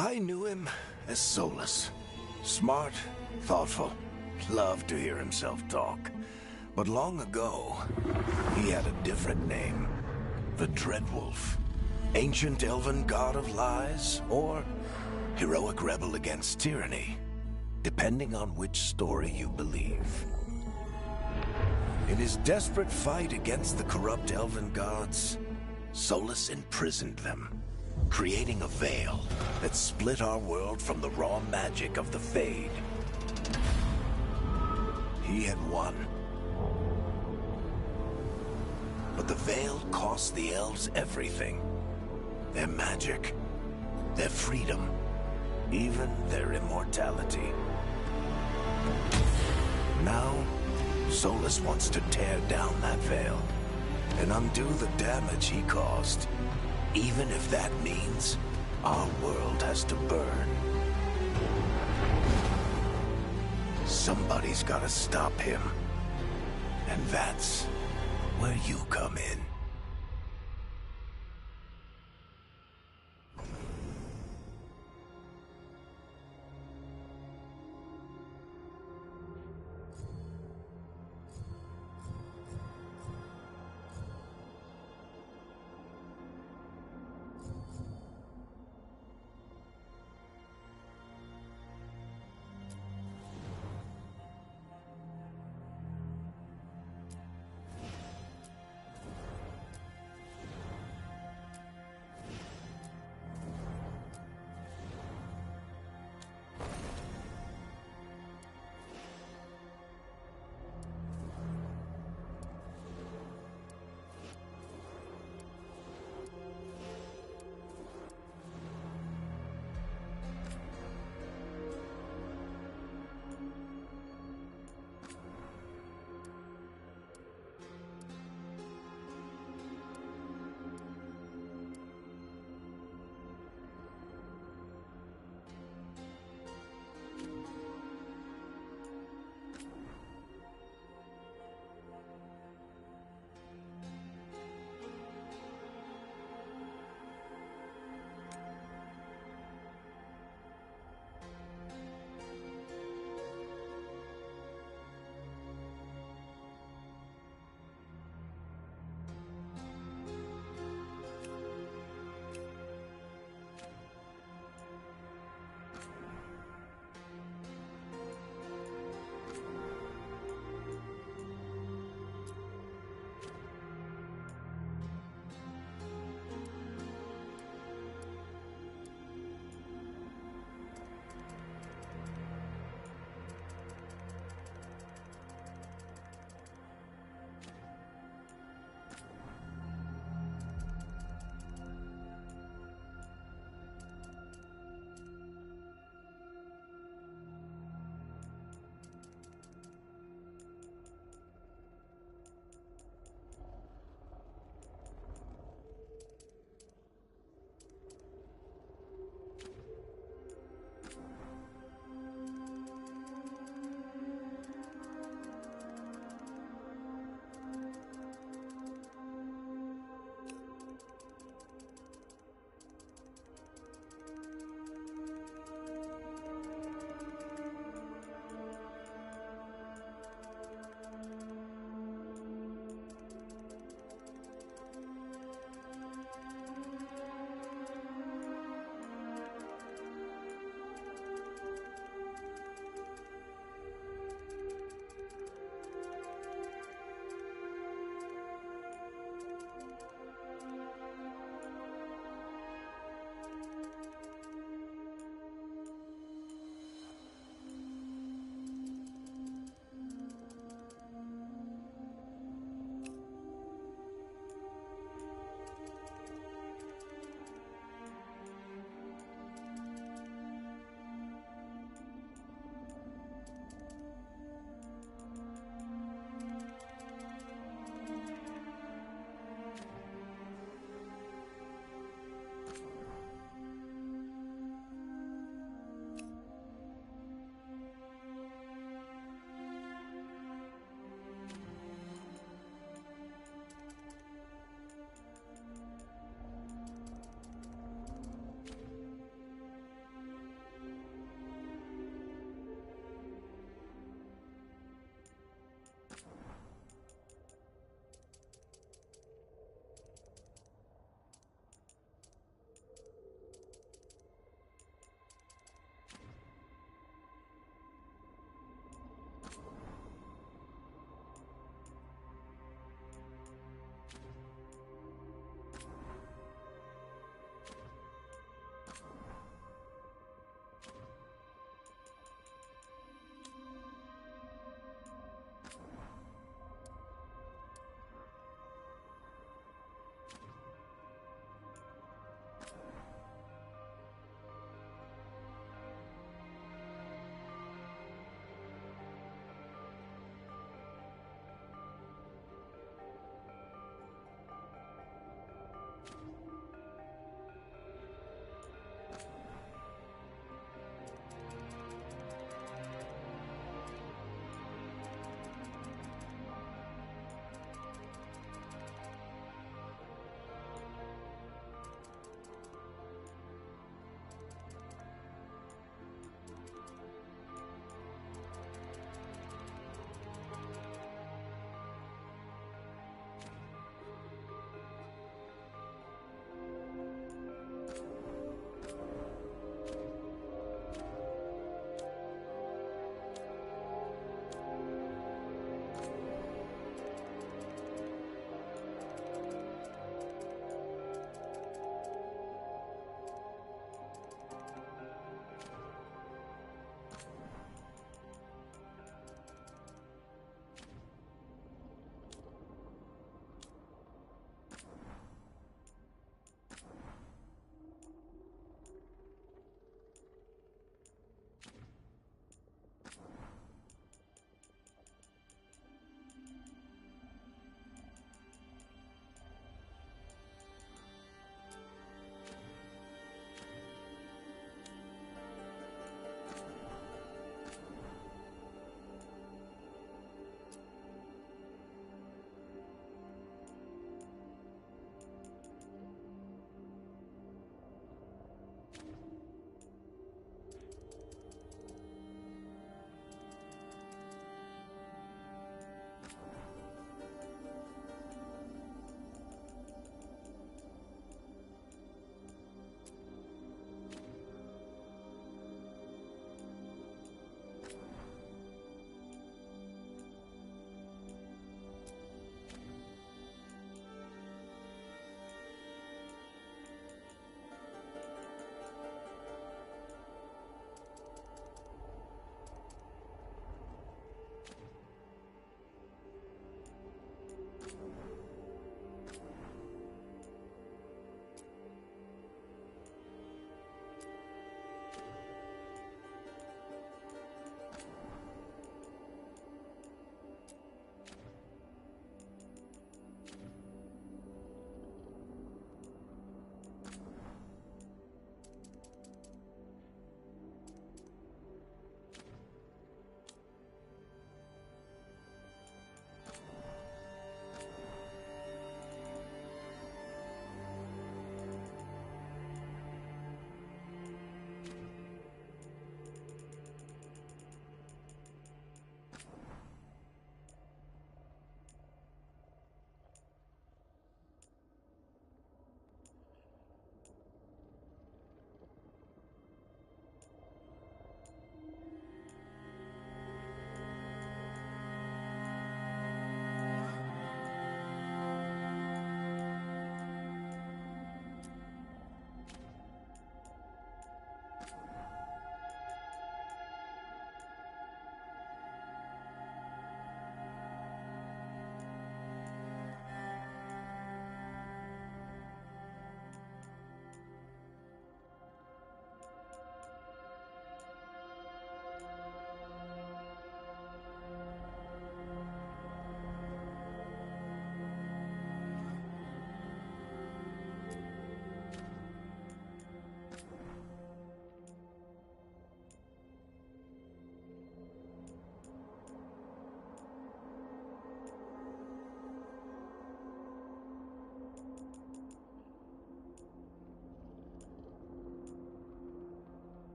I knew him as Solus. Smart, thoughtful, loved to hear himself talk. But long ago, he had a different name. The Dreadwolf. Ancient elven god of lies, or heroic rebel against tyranny, depending on which story you believe. In his desperate fight against the corrupt elven gods, Solus imprisoned them, creating a veil that split our world from the raw magic of the Fade. He had won. But the veil cost the elves everything. Their magic, their freedom, even their immortality. Now, Solus wants to tear down that veil and undo the damage he caused, even if that means our world has to burn. Somebody's gotta stop him, and that's where you come in.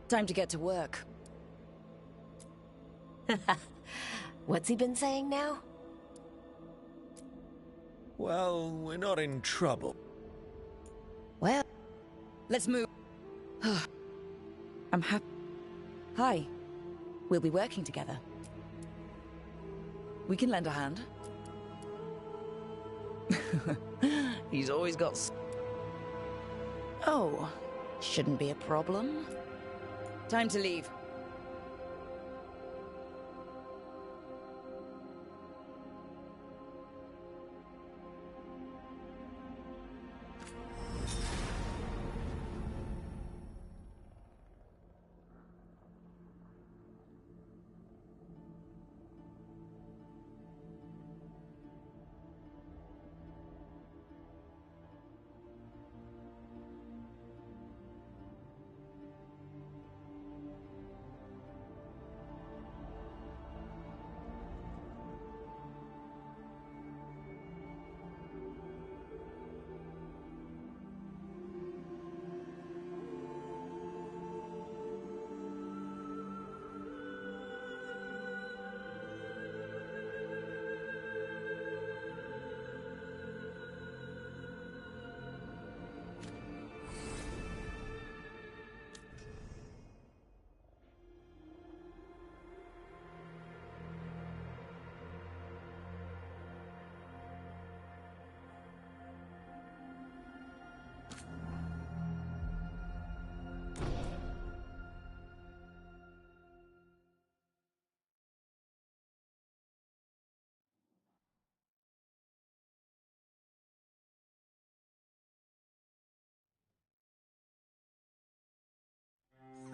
Time to get to work. What's he been saying now? Well, we're not in trouble. Well, Let's move. I'm happy. Hi. We'll be working together. We can lend a hand. He's always got... Oh, shouldn't be a problem. Time to leave.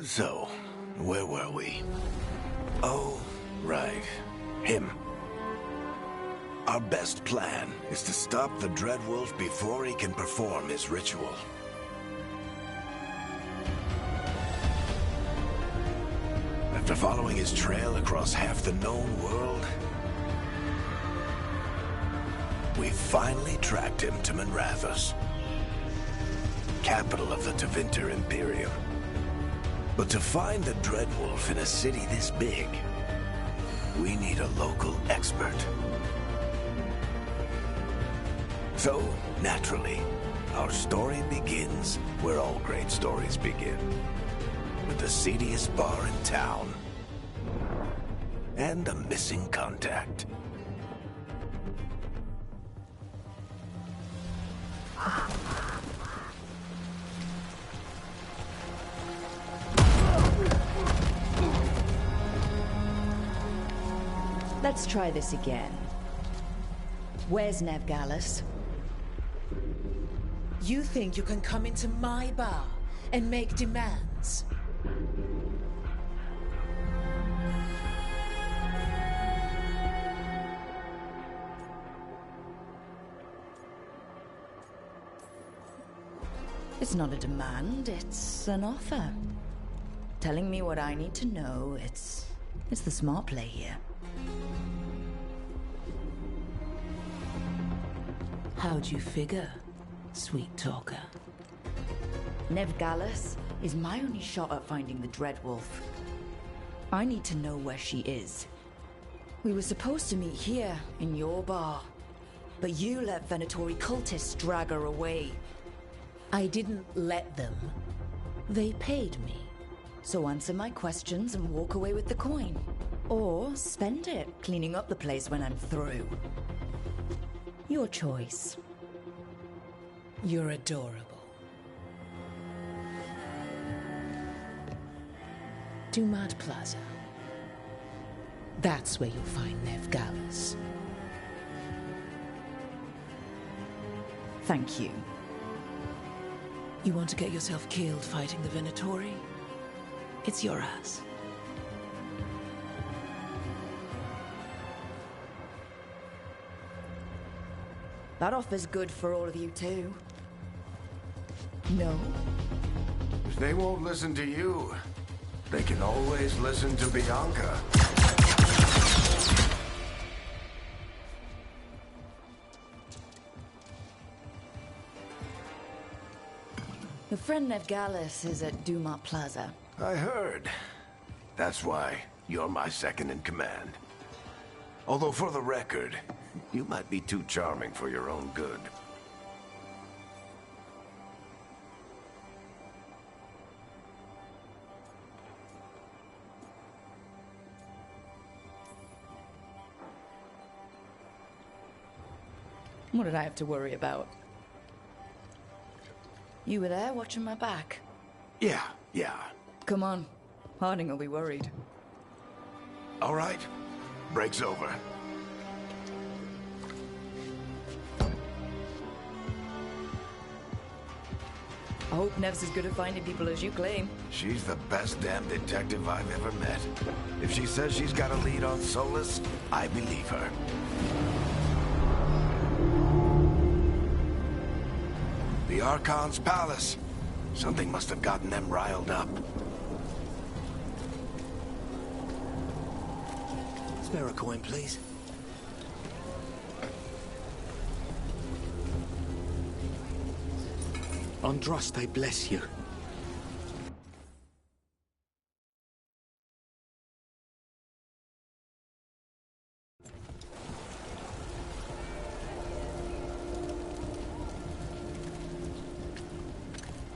So, where were we? Oh, right. Him. Our best plan is to stop the Dreadwolf before he can perform his ritual. After following his trail across half the known world, we finally tracked him to Minrathous, capital of the Tevinter Imperium. But to find the Dreadwolf in a city this big, we need a local expert. So, naturally, our story begins where all great stories begin. With the seediest bar in town. And a missing contact. Let's try this again. Where's Nev Gallus? You think you can come into my bar and make demands? It's not a demand, it's an offer. Telling me what I need to know, it's the smart play here. How'd you figure, sweet talker? Nev Gallus is my only shot at finding the Dreadwolf. I need to know where she is. We were supposed to meet here, in your bar. But you let Venatori cultists drag her away. I didn't let them. They paid me. So answer my questions and walk away with the coin. Or spend it cleaning up the place when I'm through. Your choice. You're adorable. Dumart Plaza. That's where you'll find Nev Gallus. Thank you. You want to get yourself killed fighting the Venatori? It's your ass. That offer's good for all of you too. No? If they won't listen to you, they can always listen to Bianca. Your friend Nev Gallus is at Dumart Plaza. I heard. That's why you're my second in command. Although for the record, you might be too charming for your own good. What did I have to worry about? You were there watching my back. Yeah. Come on. Harding will be worried. All right. Break's over. I hope Nev's as good at finding people as you claim. She's the best damn detective I've ever met. If she says she's got a lead on Solus, I believe her. The Archon's palace. Something must have gotten them riled up. Spare a coin, please. Andraste bless you.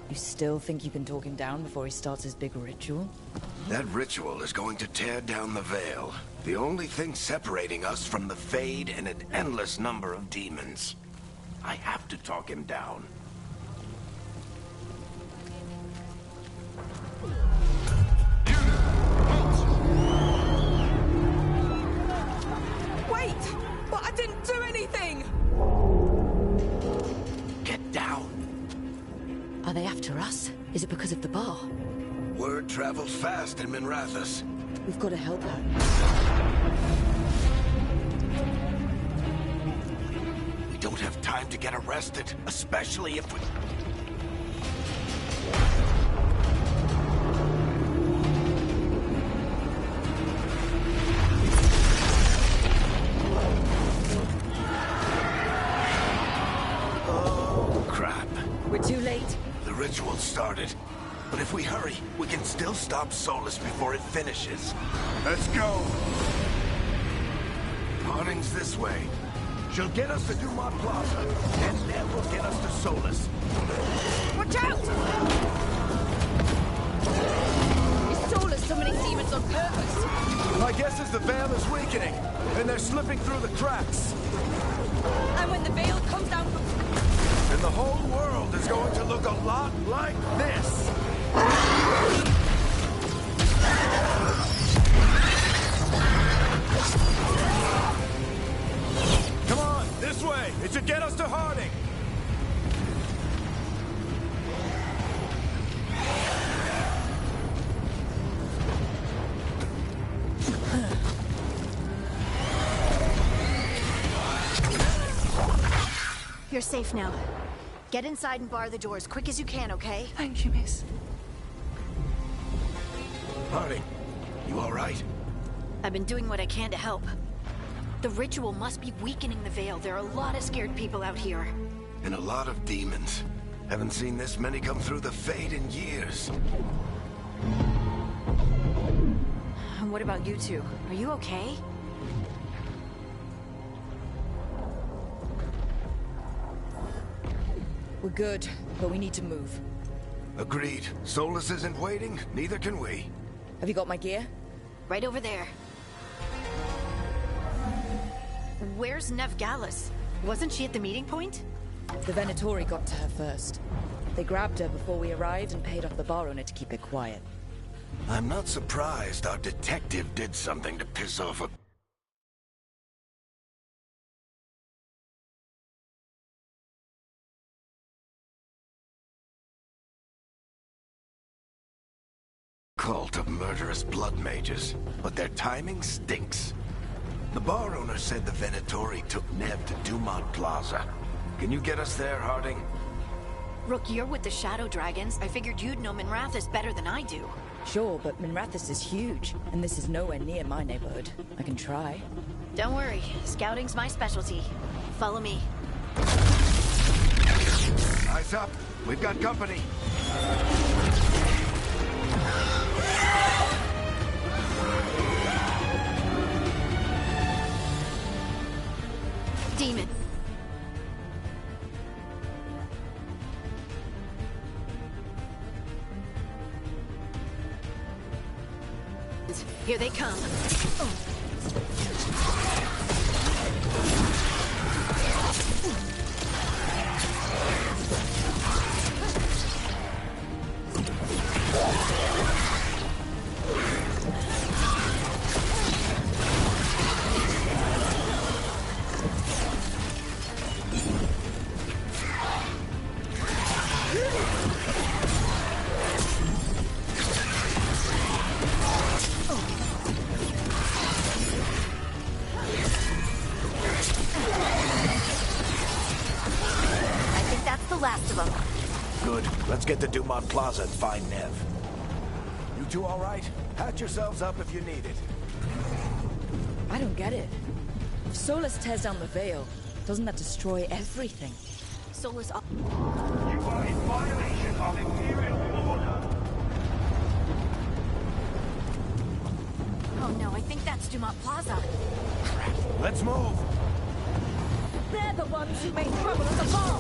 You still think you can talk him down before he starts his big ritual? That ritual is going to tear down the veil. The only thing separating us from the Fade and an endless number of demons. I have to talk him down. Wait! But I didn't do anything! Get down. Are they after us? Is it because of the bar? Word travels fast in Minrathous. We've got to help her. We don't have time to get arrested, especially if we... started. But if we hurry, we can still stop Solus before it finishes. Let's go! Harding's this way. She'll get us to Dumont Plaza, and then will get us to Solus. Watch out! Is Solus summoning demons on purpose? My guess is the veil is weakening, and they're slipping through the cracks. And when the veil comes down from... And the whole world is going to look a lot like this. Come on, this way. It should get us to Harding. You're safe now. Get inside and bar the door as quick as you can, okay? Thank you, miss. Harding, you all right? I've been doing what I can to help. The ritual must be weakening the veil. There are a lot of scared people out here. And a lot of demons. Haven't seen this many come through the Fade in years. And what about you two? Are you okay? We're good, but we need to move. Agreed. Solus isn't waiting, neither can we. Have you got my gear? Right over there. Where's Nevgalis? Wasn't she at the meeting point? The Venatori got to her first. They grabbed her before we arrived and paid off the bar owner to keep it quiet. I'm not surprised our detective did something to piss off a... cult of murderous blood mages, but their timing stinks. The bar owner said the Venatori took Nev to Dumont Plaza. Can you get us there, Harding? Rook, you're with the Shadow Dragons. I figured you'd know Minrathous better than I do. Sure, but Minrathous is huge, and this is nowhere near my neighborhood. I can try. Don't worry, scouting's my specialty. Follow me. Eyes up. We've got company. Demon. Here they come. Last of them. Good. Let's get to Dumont Plaza and find Nev. You two all right? Patch yourselves up if you need it. I don't get it. If Solus tears down the veil, doesn't that destroy everything? Solus up. You are in violation of Imperial order. Oh no, I think that's Dumont Plaza. Let's move. They're the ones who made trouble at the bar!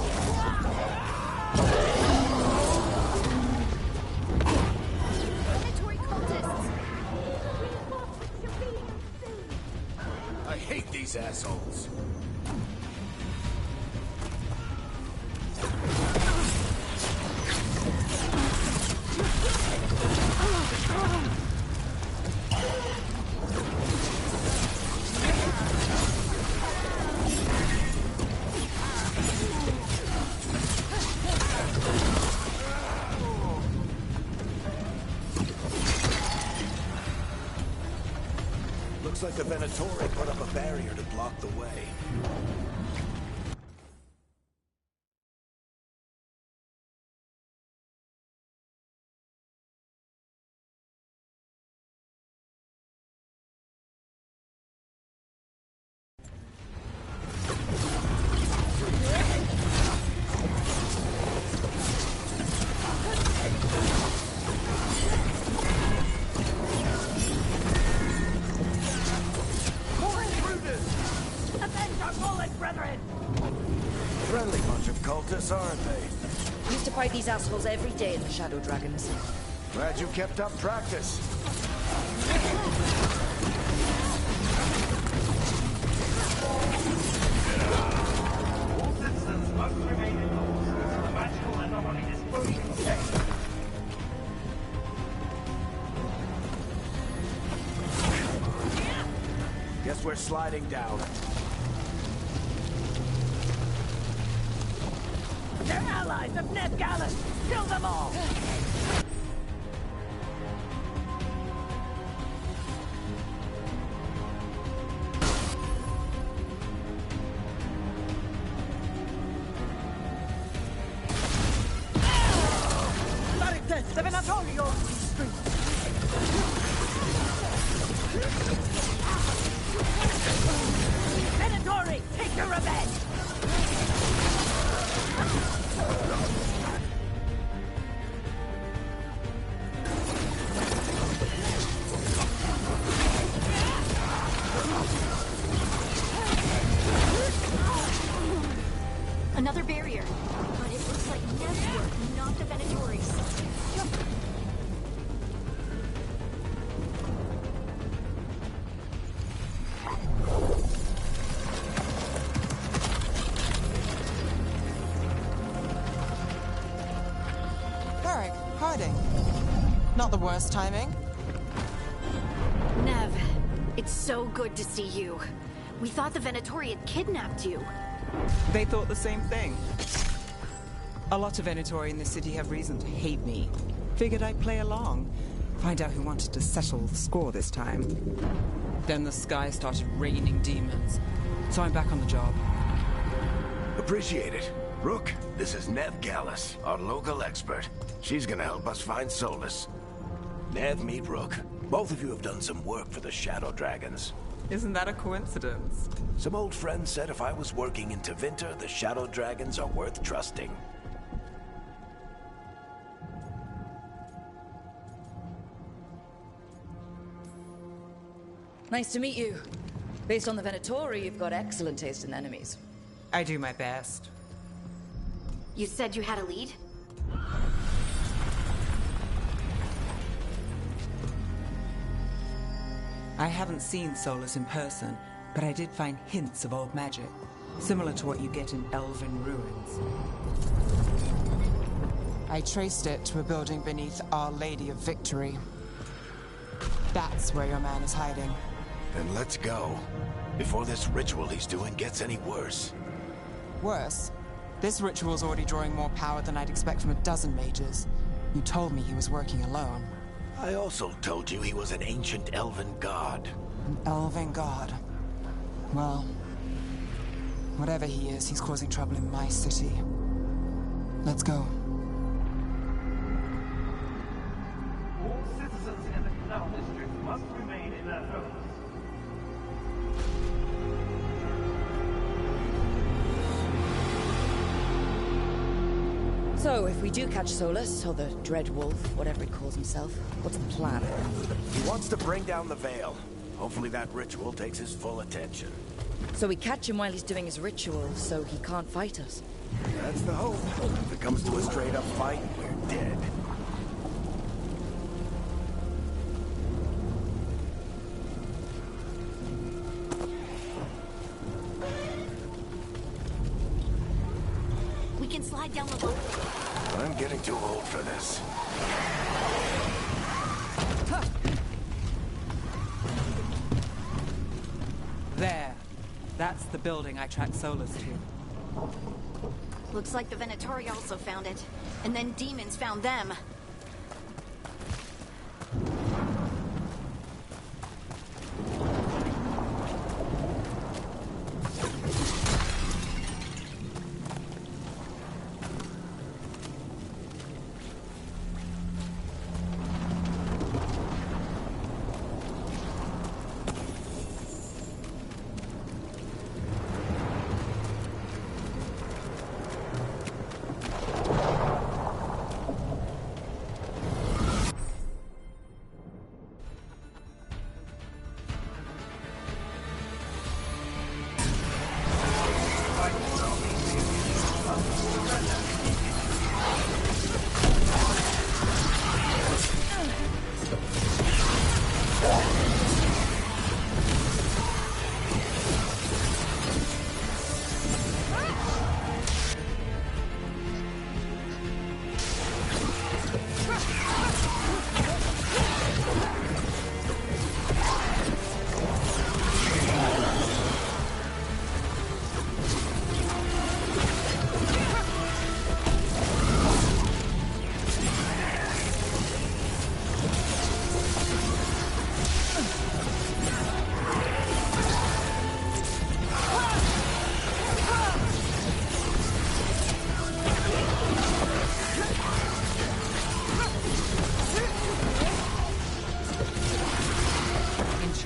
Predatory cultists! I hate these assholes. Looks like the Venatori put up a barrier to block the way. us, aren't they? Used to fight these assholes every day in the Shadow Dragons. Glad you kept up practice. Guess we're sliding down. They're allies of Ned Gallus! Kill them all! The Venatorio! Venatori, take your revenge! Another barrier. But it looks like Nev's work, not the Venatori's. Varric, Harding. Not the worst timing. Nev, it's so good to see you. We thought the Venatori had kidnapped you. They thought the same thing. A lot of Venatori in the city have reason to hate me. Figured I'd play along. Find out who wanted to settle the score this time. Then the sky started raining demons. So I'm back on the job. Appreciate it. Rook, this is Nev Gallus, our local expert. She's gonna help us find Solus. Nev, meet Rook. Both of you have done some work for the Shadow Dragons. Isn't that a coincidence? Some old friends said if I was working in Tevinter, the Shadow Dragons are worth trusting. Nice to meet you. Based on the Venatori, you've got excellent taste in enemies. I do my best. You said you had a lead? I haven't seen Solus in person, but I did find hints of old magic, similar to what you get in elven ruins. I traced it to a building beneath Our Lady of Victory. That's where your man is hiding. Then let's go. Before this ritual he's doing gets any worse. Worse, this ritual's already drawing more power than I'd expect from a dozen mages. You told me he was working alone. I also told you he was an ancient elven god. An elven god. Well, whatever he is, he's causing trouble in my city. Let's go. All citizens in the Canal District must remain in their homes. So, if we do catch Solus, or the Dread Wolf, whatever he calls himself, what's the plan? He wants to bring down the Veil. Hopefully that ritual takes his full attention. So we catch him while he's doing his ritual, so he can't fight us. That's the hope. If it comes to a straight-up fight, we're dead. We can slide down the loop. I'm getting too old for this. There. That's the building I tracked Solus to. Looks like the Venatori also found it. And then demons found them.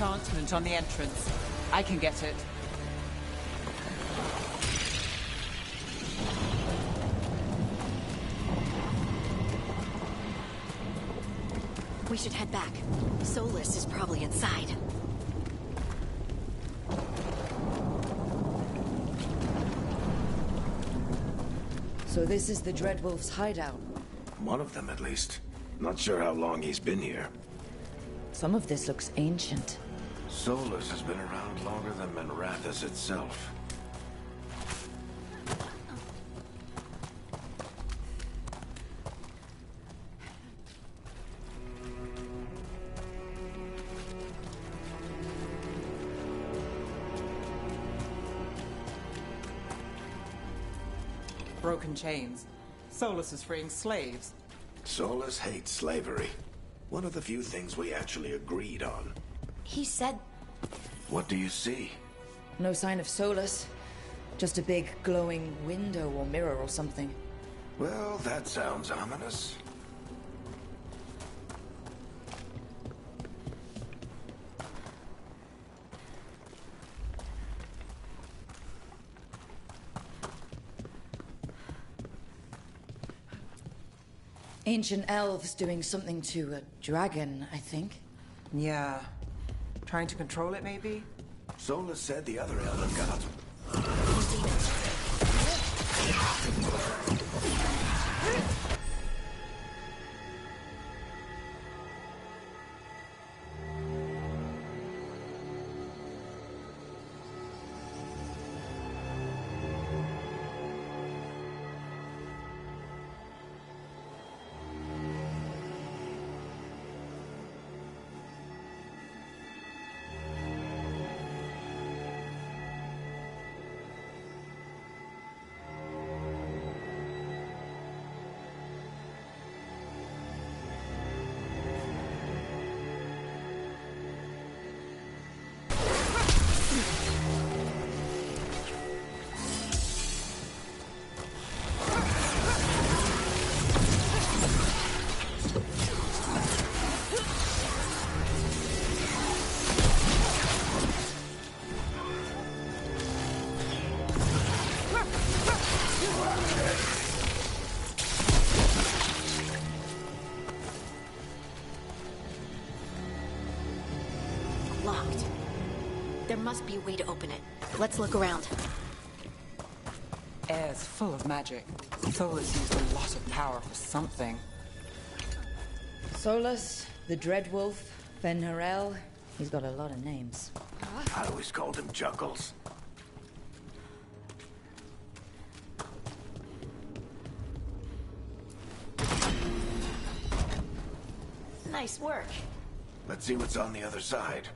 Enchantment on the entrance. I can get it. We should head back. Solus is probably inside. So this is the Dreadwolf's hideout. One of them, at least. Not sure how long he's been here. Some of this looks ancient. Solus has been around longer than Manrathus itself. Broken chains. Solus is freeing slaves. Solus hates slavery. One of the few things we actually agreed on. He said... What do you see? No sign of Solus. Just a big glowing window or mirror or something. Well, that sounds ominous. Ancient elves doing something to a dragon, I think. Yeah. Trying to control it, maybe? Solus said the other elder gods... Locked. There must be a way to open it. Let's look around. Air's full of magic. Solus used a lot of power for something. Solus, the Dreadwolf, Fen'Harel. He's got a lot of names. I always called him Juggles. Nice work. Let's see what's on the other side.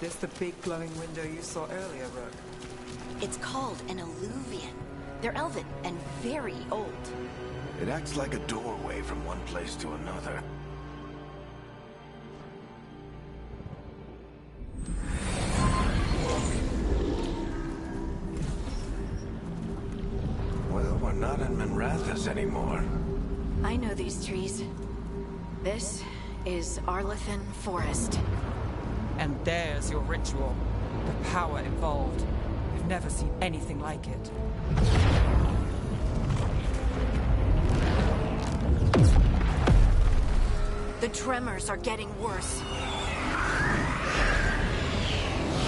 This the big glowing window you saw earlier, Rook? It's called an alluvian. They're elven and very old. It acts like a doorway from one place to another. Well, we're not in Manrathus anymore. I know these trees. This is Arlathan Forest. And there's your ritual. The power involved. We've never seen anything like it. The tremors are getting worse.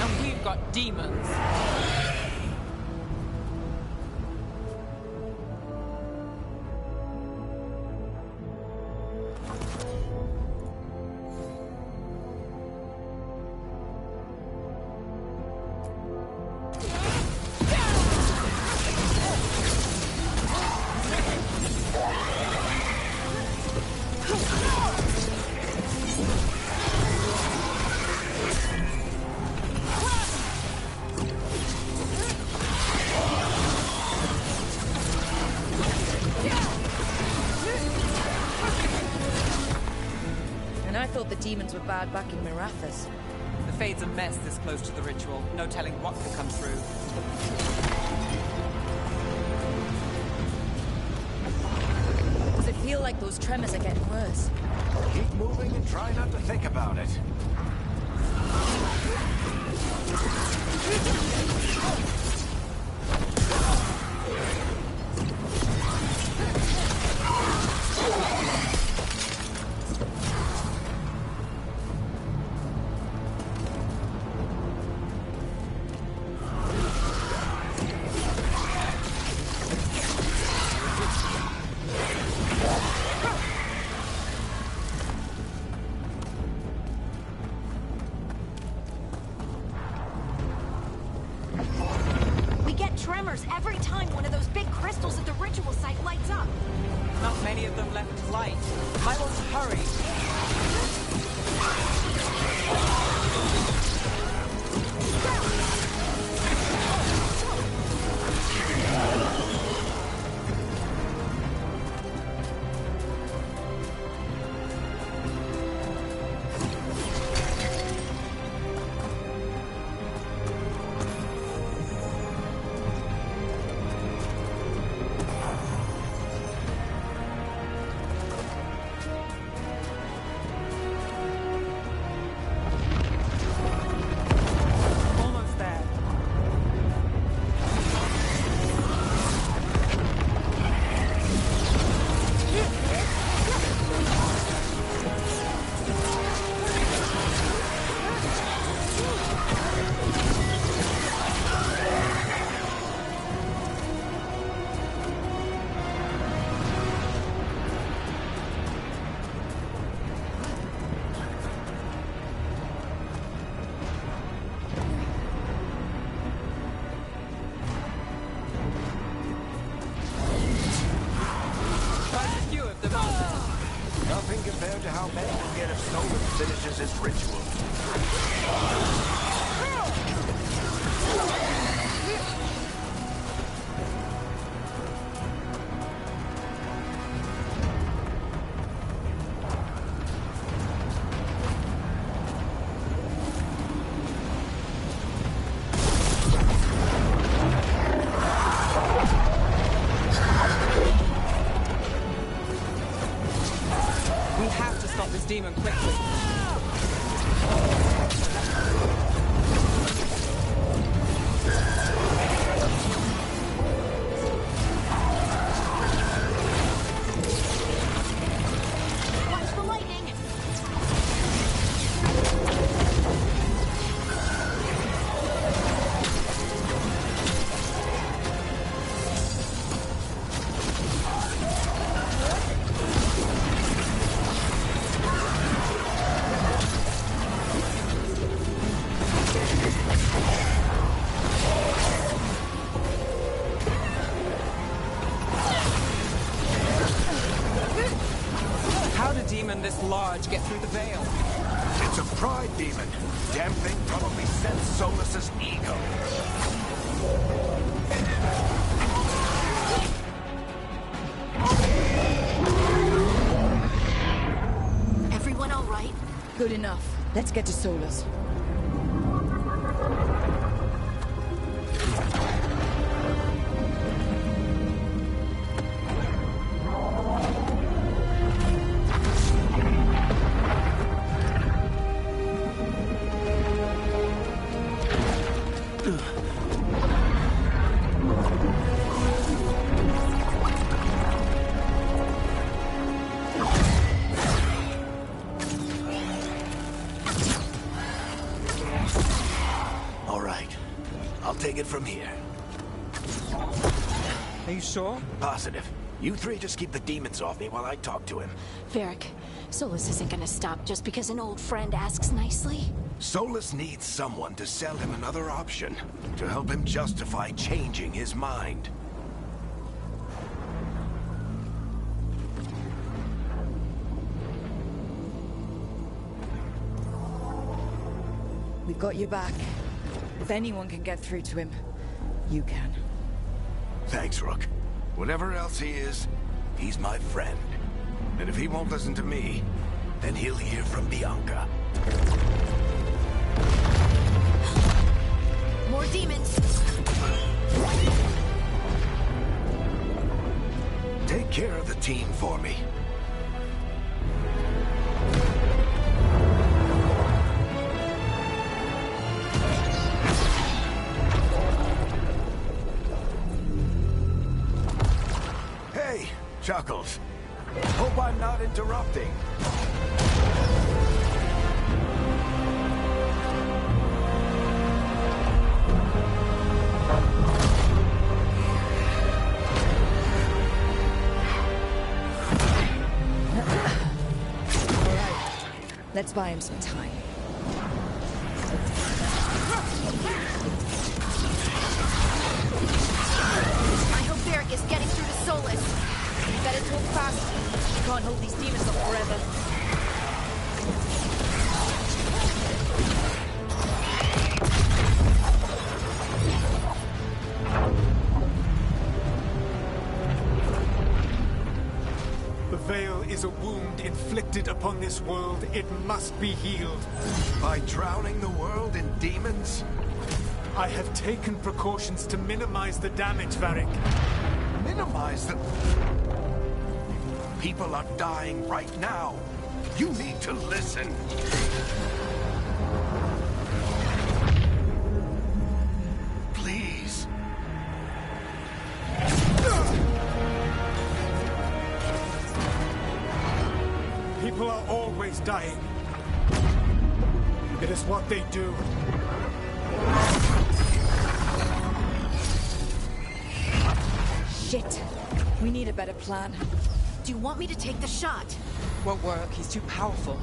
And we've got demons. And I thought the demons were bad back in Mirathas. The Fade's a mess this close to the ritual. No telling what could come through. Does it feel like those tremors are getting worse? Keep moving and try not to think about it. We get tremors every time one of those big crystals at the ritual site lights up. Not many of them left to light. Might want to hurry. Almost there. Quite a few of them. Nothing compared to how many will get if Solus finishes his ritual. We have to stop this demon quickly. Watch the lightning! How did a demon this large get through the veil? It's a pride demon. Damn thing probably sensed Solus's ego. Everyone all right? Good enough. Let's get to Solus. I'll take it from here. Are you sure? Positive. You three just keep the demons off me while I talk to him. Varric, Solus isn't gonna stop just because an old friend asks nicely. Solus needs someone to sell him another option, to help him justify changing his mind. We've got your back. If anyone can get through to him, you can. Thanks, Rook. Whatever else he is, he's my friend. And if he won't listen to me, then he'll hear from Bianca. More demons! Take care of the team for me. Hey, Chuckles. Hope I'm not interrupting. Let's buy him some time. I hope Varric is getting through to Solus. You better talk fast. You can't hold these demons up forever. The veil is a wound inflicted upon this world. It must be healed. By drowning the world in demons? I have taken precautions to minimize the damage, Varric. Minimize the... People are dying right now. You need to listen. Please. People are always dying. It is what they do. Shit. We need a better plan. Do you want me to take the shot? Won't work. He's too powerful.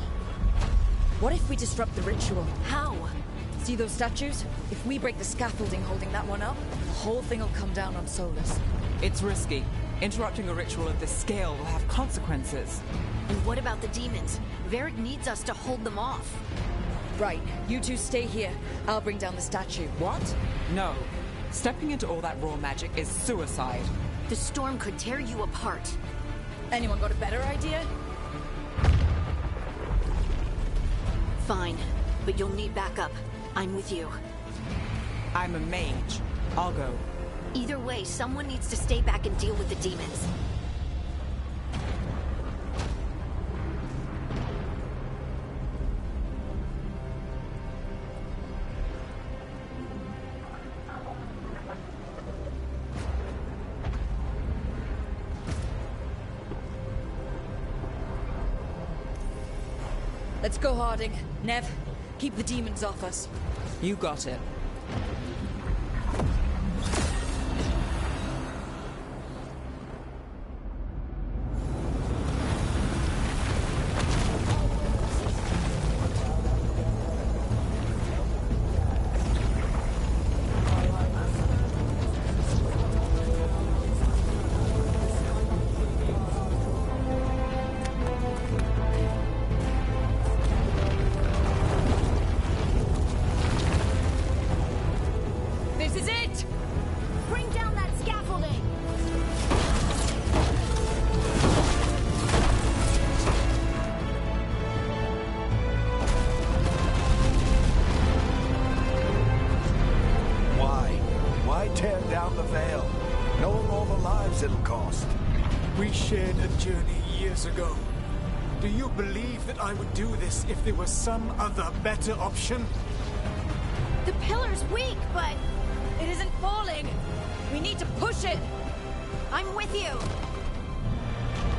What if we disrupt the ritual? How? See those statues? If we break the scaffolding holding that one up, the whole thing will come down on Solus. It's risky. Interrupting a ritual of this scale will have consequences. And what about the demons? Varric needs us to hold them off. Right, you two stay here. I'll bring down the statue. What? No. Stepping into all that raw magic is suicide. The storm could tear you apart. Anyone got a better idea? Fine, but you'll need backup. I'm with you. I'm a mage. I'll go. Either way, someone needs to stay back and deal with the demons. Let's go, Harding. Nev, keep the demons off us. You got it. This is it! Bring down that scaffolding! Why tear down the veil? Knowing all the lives it'll cost. We shared a journey years ago. Do you believe that I would do this if there was some other better option? The pillar's weak, but It isn't falling! We need to push it! I'm with you!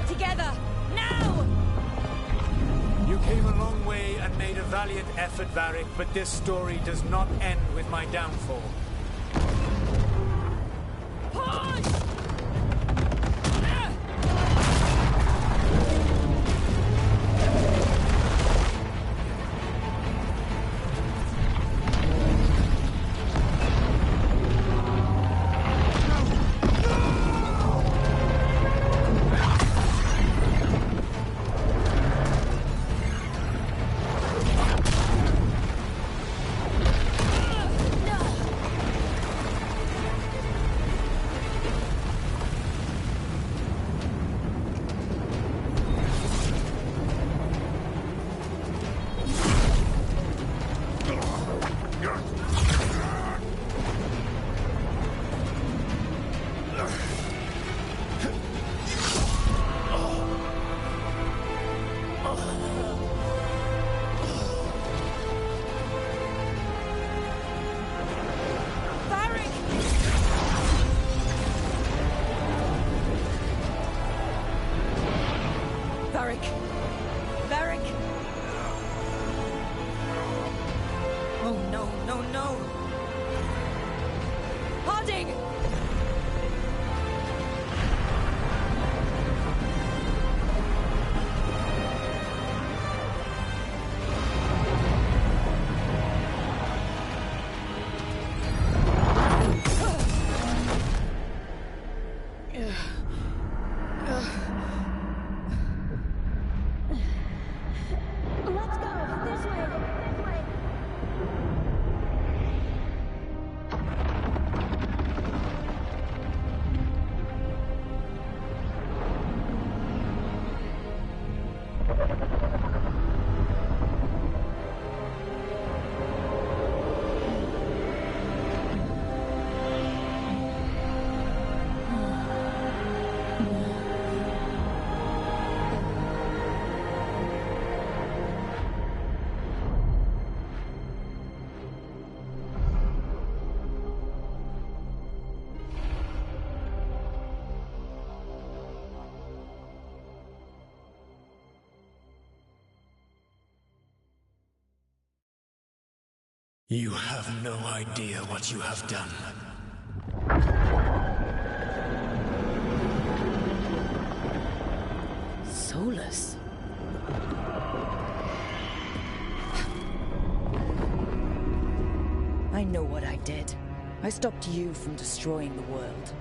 Together! Now! You came a long way and made a valiant effort, Varric, but this story does not end with my downfall. Varric! Varric! Oh no, no, no! Harding! You have no idea what you have done. Solus? I know what I did. I stopped you from destroying the world.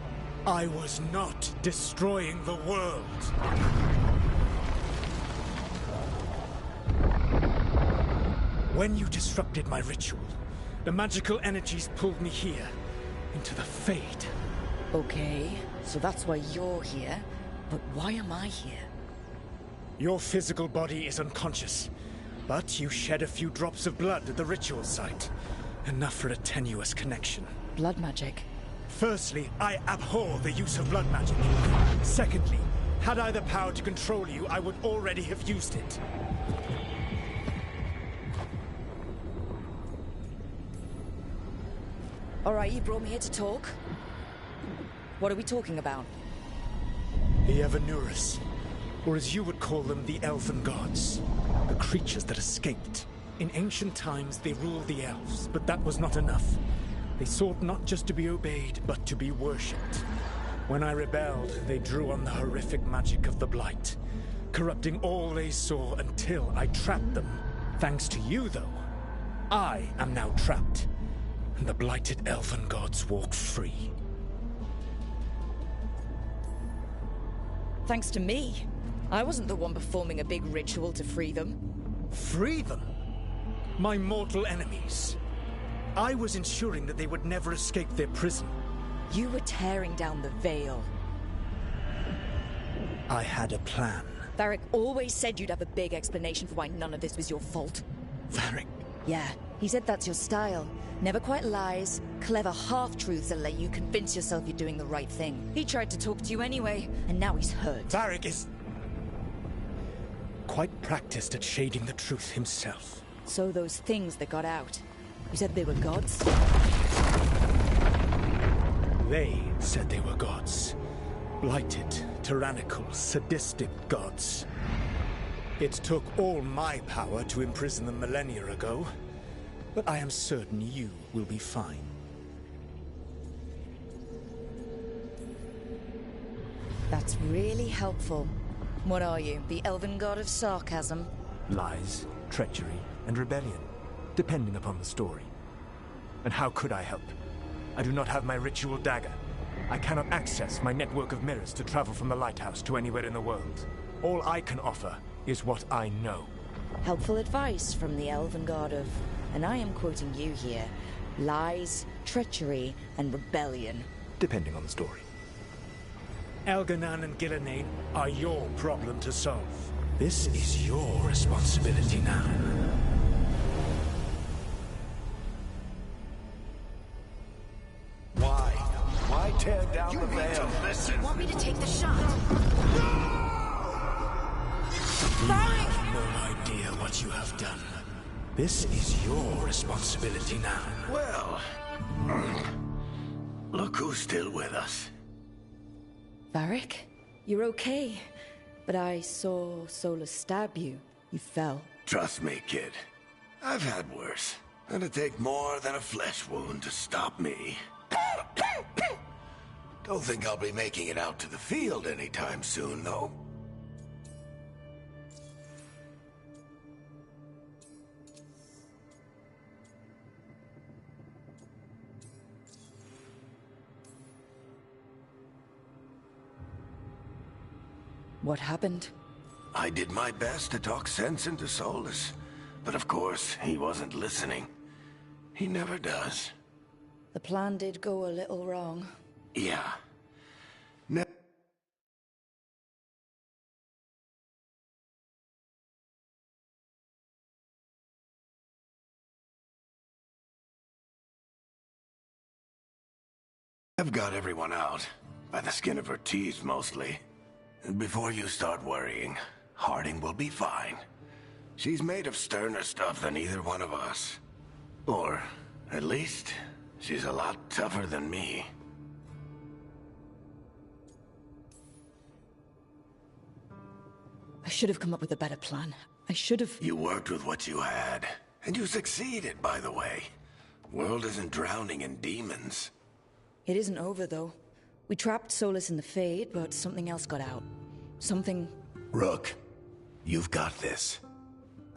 I was not destroying the world. When you disrupted my ritual, the magical energies pulled me here, into the Fade. Okay, so that's why you're here. But why am I here? Your physical body is unconscious, but you shed a few drops of blood at the ritual site. Enough for a tenuous connection. Blood magic? Firstly, I abhor the use of blood magic. Secondly, had I the power to control you, I would already have used it. Alright, you brought me here to talk. What are we talking about? The Evanurus, or as you would call them, the Elven Gods. The creatures that escaped. In ancient times, they ruled the elves, but that was not enough. They sought not just to be obeyed, but to be worshipped. When I rebelled, they drew on the horrific magic of the Blight, corrupting all they saw until I trapped them. Thanks to you, though, I am now trapped, and the blighted Elven Gods walk free. Thanks to me. I wasn't the one performing a big ritual to free them. Free them? My mortal enemies. I was ensuring that they would never escape their prison. You were tearing down the veil. I had a plan. Varric always said you'd have a big explanation for why none of this was your fault. Varric? Yeah, he said that's your style. Never quite lies, clever half-truths that let you convince yourself you're doing the right thing. He tried to talk to you anyway, and now he's hurt. Varric is quite practiced at shading the truth himself. So those things that got out, you said they were gods? They said they were gods. Blighted, tyrannical, sadistic gods. It took all my power to imprison them millennia ago, but I am certain you will be fine. That's really helpful. What are you, the elven god of sarcasm? Lies, treachery, and rebellion, depending upon the story. And how could I help? I do not have my ritual dagger. I cannot access my network of mirrors to travel from the lighthouse to anywhere in the world. All I can offer is what I know. Helpful advice from the elven god of, and I am quoting you here, lies, treachery, and rebellion. Depending on the story. Elganan and Gillenane are your problem to solve. This is your responsibility now. Why? Why tear down the veil? You want me to take the shot? You have no idea what you have done. This is your responsibility now. Well, look who's still with us. Varric, you're okay. But I saw Solus stab you. You fell. Trust me, kid. I've had worse. It'd take more than a flesh wound to stop me. Don't think I'll be making it out to the field anytime soon, though. What happened? I did my best to talk sense into Solus, but of course, he wasn't listening. He never does. The plan did go a little wrong. Yeah. I've got everyone out, by the skin of her teeth mostly. And before you start worrying, Harding will be fine. She's made of sterner stuff than either one of us. Or, at least, she's a lot tougher than me. I should have come up with a better plan. I should have... You worked with what you had. And you succeeded, by the way. World isn't drowning in demons. It isn't over, though. We trapped Solus in the Fade, but something else got out. Something... Rook, you've got this.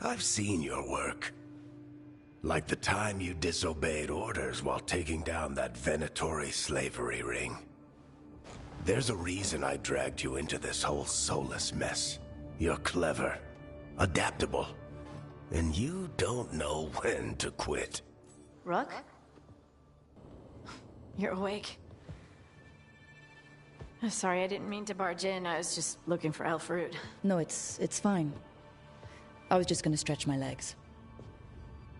I've seen your work. Like the time you disobeyed orders while taking down that Venatori slavery ring. There's a reason I dragged you into this whole Solus mess. You're clever, adaptable, and you don't know when to quit. Rook? You're awake. Sorry, I didn't mean to barge in. I was just looking for Elfroot. No, it's fine. I was just gonna stretch my legs.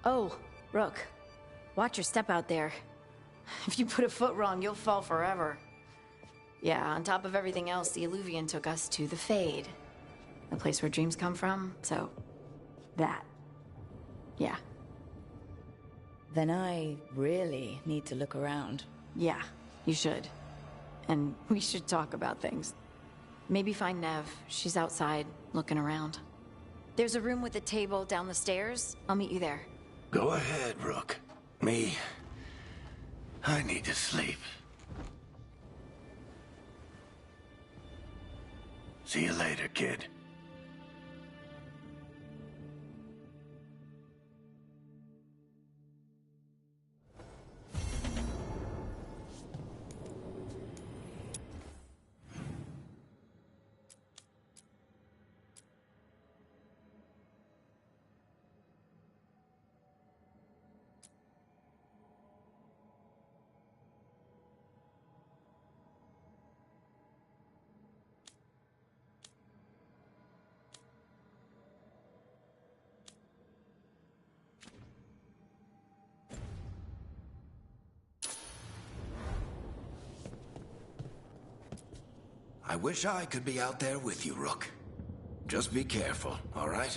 Oh, Rook. Watch your step out there. If you put a foot wrong, you'll fall forever. Yeah, on top of everything else, the Illuvian took us to the Fade. The place where dreams come from, so... that. Yeah. Then I really need to look around. Yeah, you should. And we should talk about things. Maybe find Nev. She's outside, looking around. There's a room with a table down the stairs. I'll meet you there. Go ahead, Rook. Me, I need to sleep. See you later, kid. I wish I could be out there with you, Rook. Just be careful, all right?